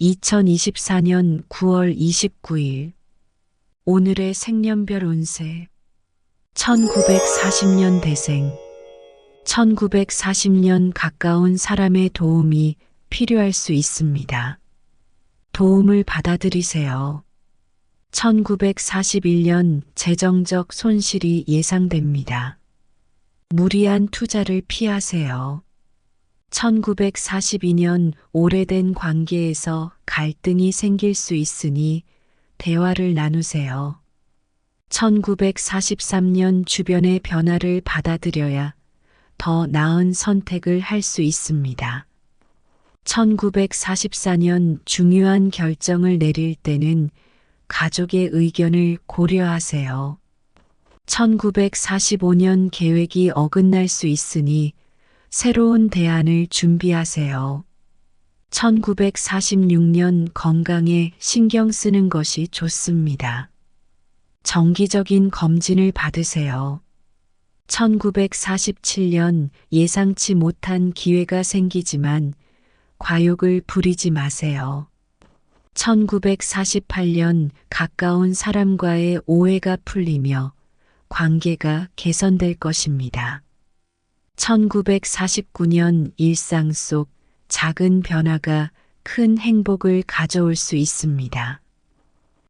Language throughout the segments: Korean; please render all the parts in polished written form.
2024년 9월 29일 오늘의 생년별 운세 1940년 대생 1940년 가까운 사람의 도움이 필요할 수 있습니다. 도움을 받아들이세요. 1941년 재정적 손실이 예상됩니다. 무리한 투자를 피하세요. 1942년 오래된 관계에서 갈등이 생길 수 있으니 대화를 나누세요. 1943년 주변의 변화를 받아들여야 더 나은 선택을 할 수 있습니다. 1944년 중요한 결정을 내릴 때는 가족의 의견을 고려하세요. 1945년 계획이 어긋날 수 있으니 새로운 대안을 준비하세요. 1946년 건강에 신경 쓰는 것이 좋습니다. 정기적인 검진을 받으세요. 1947년 예상치 못한 기회가 생기지만 과욕을 부리지 마세요. 1948년 가까운 사람과의 오해가 풀리며 관계가 개선될 것입니다. 1949년 일상 속 작은 변화가 큰 행복을 가져올 수 있습니다.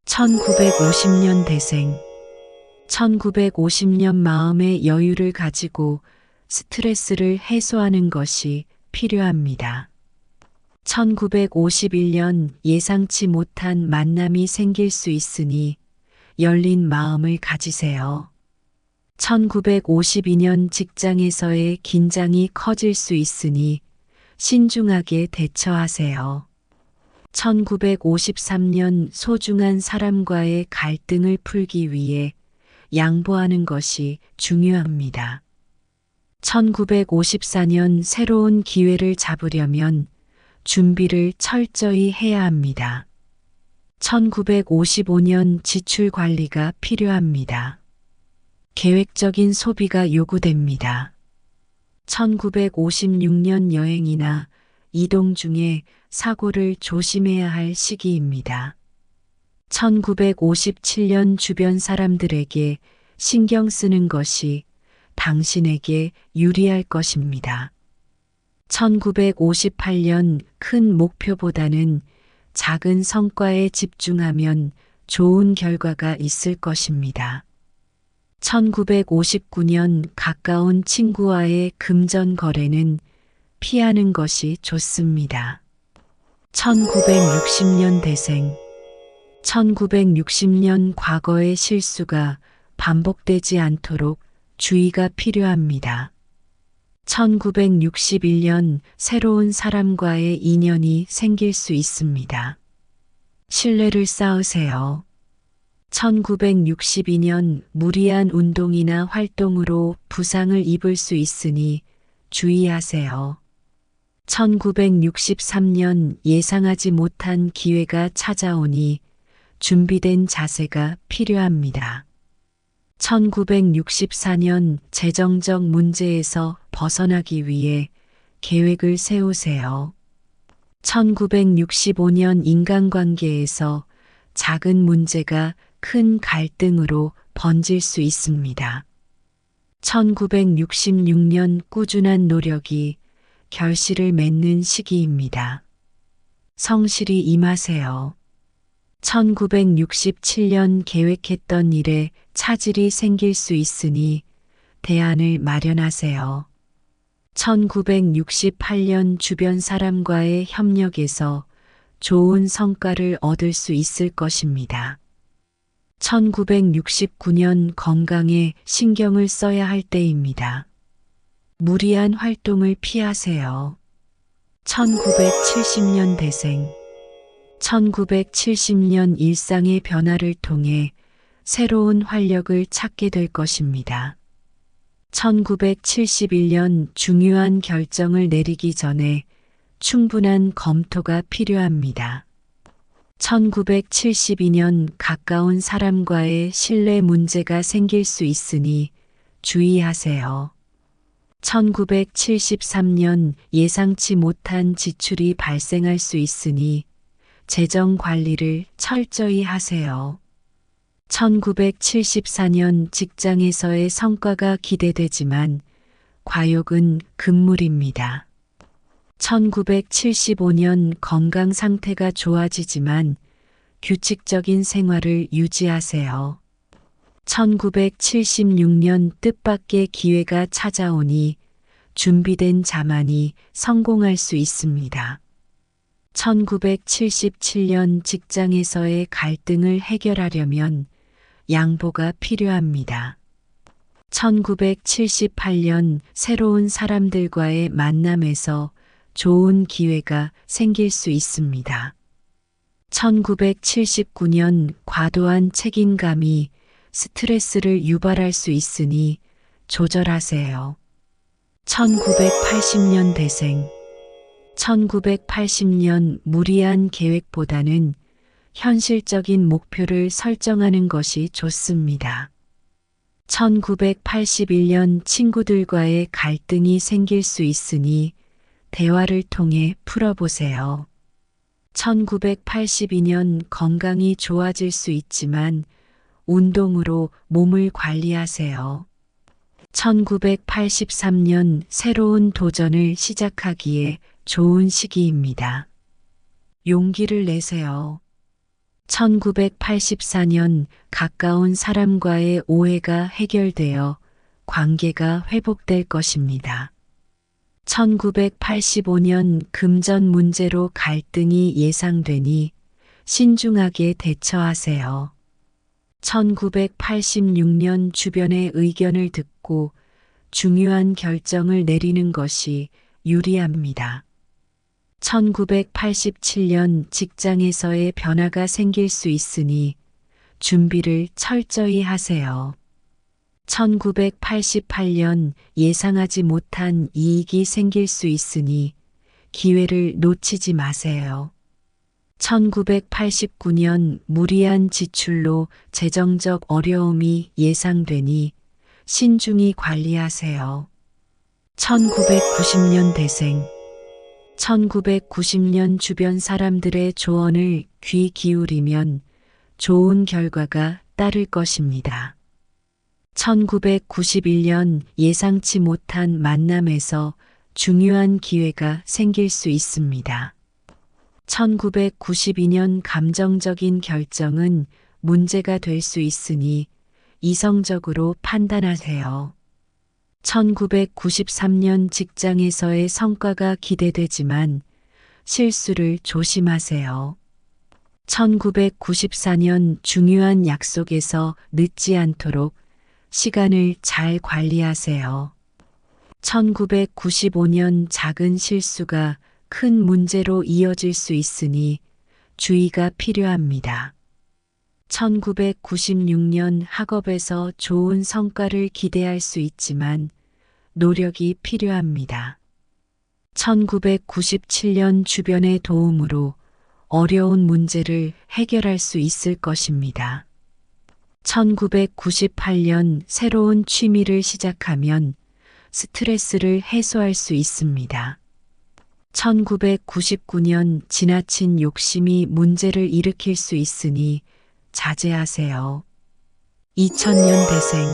1950년 대생 1950년 마음의 여유를 가지고 스트레스를 해소하는 것이 필요합니다. 1951년 예상치 못한 만남이 생길 수 있으니 열린 마음을 가지세요. 1952년 직장에서의 긴장이 커질 수 있으니 신중하게 대처하세요. 1953년 소중한 사람과의 갈등을 풀기 위해 양보하는 것이 중요합니다. 1954년 새로운 기회를 잡으려면 준비를 철저히 해야 합니다. 1955년 지출 관리가 필요합니다. 계획적인 소비가 요구됩니다. 1956년 여행이나 이동 중에 사고를 조심해야 할 시기입니다. 1957년 주변 사람들에게 신경 쓰는 것이 당신에게 유리할 것입니다. 1958년 큰 목표보다는 작은 성과에 집중하면 좋은 결과가 있을 것입니다. 1959년 가까운 친구와의 금전 거래는 피하는 것이 좋습니다. 1960년 대생 1960년 과거의 실수가 반복되지 않도록 주의가 필요합니다. 1961년 새로운 사람과의 인연이 생길 수 있습니다. 신뢰를 쌓으세요. 1962년 무리한 운동이나 활동으로 부상을 입을 수 있으니 주의하세요. 1963년 예상하지 못한 기회가 찾아오니 준비된 자세가 필요합니다. 1964년 재정적 문제에서 벗어나기 위해 계획을 세우세요. 1965년 인간관계에서 작은 문제가 큰 갈등으로 번질 수 있습니다. 1966년 꾸준한 노력이 결실을 맺는 시기입니다. 성실히 임하세요. 1967년 계획했던 일에 차질이 생길 수 있으니 대안을 마련하세요. 1968년 주변 사람과의 협력에서 좋은 성과를 얻을 수 있을 것입니다. 1969년 건강에 신경을 써야 할 때입니다. 무리한 활동을 피하세요. 1970년 대생 1970년 일상의 변화를 통해 새로운 활력을 찾게 될 것입니다. 1971년 중요한 결정을 내리기 전에 충분한 검토가 필요합니다. 1972년 가까운 사람과의 신뢰 문제가 생길 수 있으니 주의하세요. 1973년 예상치 못한 지출이 발생할 수 있으니 재정 관리를 철저히 하세요. 1974년 직장에서의 성과가 기대되지만 과욕은 금물입니다. 1975년 건강 상태가 좋아지지만 규칙적인 생활을 유지하세요. 1976년 뜻밖의 기회가 찾아오니 준비된 자만이 성공할 수 있습니다. 1977년 직장에서의 갈등을 해결하려면 양보가 필요합니다. 1978년 새로운 사람들과의 만남에서 좋은 기회가 생길 수 있습니다. 1979년 과도한 책임감이 스트레스를 유발할 수 있으니 조절하세요. 1980년 대생 1980년 무리한 계획보다는 현실적인 목표를 설정하는 것이 좋습니다. 1981년 친구들과의 갈등이 생길 수 있으니 대화를 통해 풀어보세요. 1982년 건강이 좋아질 수 있지만 운동으로 몸을 관리하세요. 1983년 새로운 도전을 시작하기에 좋은 시기입니다. 용기를 내세요. 1984년 가까운 사람과의 오해가 해결되어 관계가 회복될 것입니다. 1985년 금전 문제로 갈등이 예상되니 신중하게 대처하세요. 1986년 주변의 의견을 듣고 중요한 결정을 내리는 것이 유리합니다. 1987년 직장에서의 변화가 생길 수 있으니 준비를 철저히 하세요. 1988년 예상하지 못한 이익이 생길 수 있으니 기회를 놓치지 마세요. 1989년 무리한 지출로 재정적 어려움이 예상되니 신중히 관리하세요. 1990년 대생 1990년 주변 사람들의 조언을 귀 기울이면 좋은 결과가 따를 것입니다. 1991년 예상치 못한 만남에서 중요한 기회가 생길 수 있습니다. 1992년 감정적인 결정은 문제가 될 수 있으니 이성적으로 판단하세요. 1993년 직장에서의 성과가 기대되지만 실수를 조심하세요. 1994년 중요한 약속에서 늦지 않도록 시간을 잘 관리하세요. 1995년 작은 실수가 큰 문제로 이어질 수 있으니 주의가 필요합니다. 1996년 학업에서 좋은 성과를 기대할 수 있지만 노력이 필요합니다. 1997년 주변의 도움으로 어려운 문제를 해결할 수 있을 것입니다. 1998년 새로운 취미를 시작하면 스트레스를 해소할 수 있습니다. 1999년 지나친 욕심이 문제를 일으킬 수 있으니 자제하세요. 2000년 대생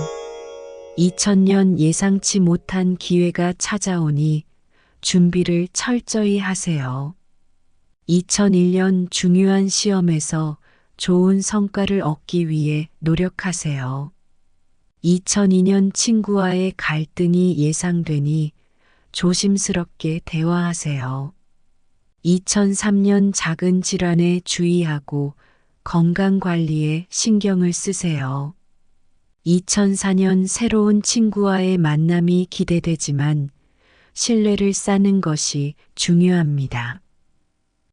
2000년 예상치 못한 기회가 찾아오니 준비를 철저히 하세요. 2001년 중요한 시험에서 좋은 성과를 얻기 위해 노력하세요. 2002년 친구와의 갈등이 예상되니 조심스럽게 대화하세요. 2003년 작은 질환에 주의하고 건강관리에 신경을 쓰세요. 2004년 새로운 친구와의 만남이 기대되지만 신뢰를 쌓는 것이 중요합니다.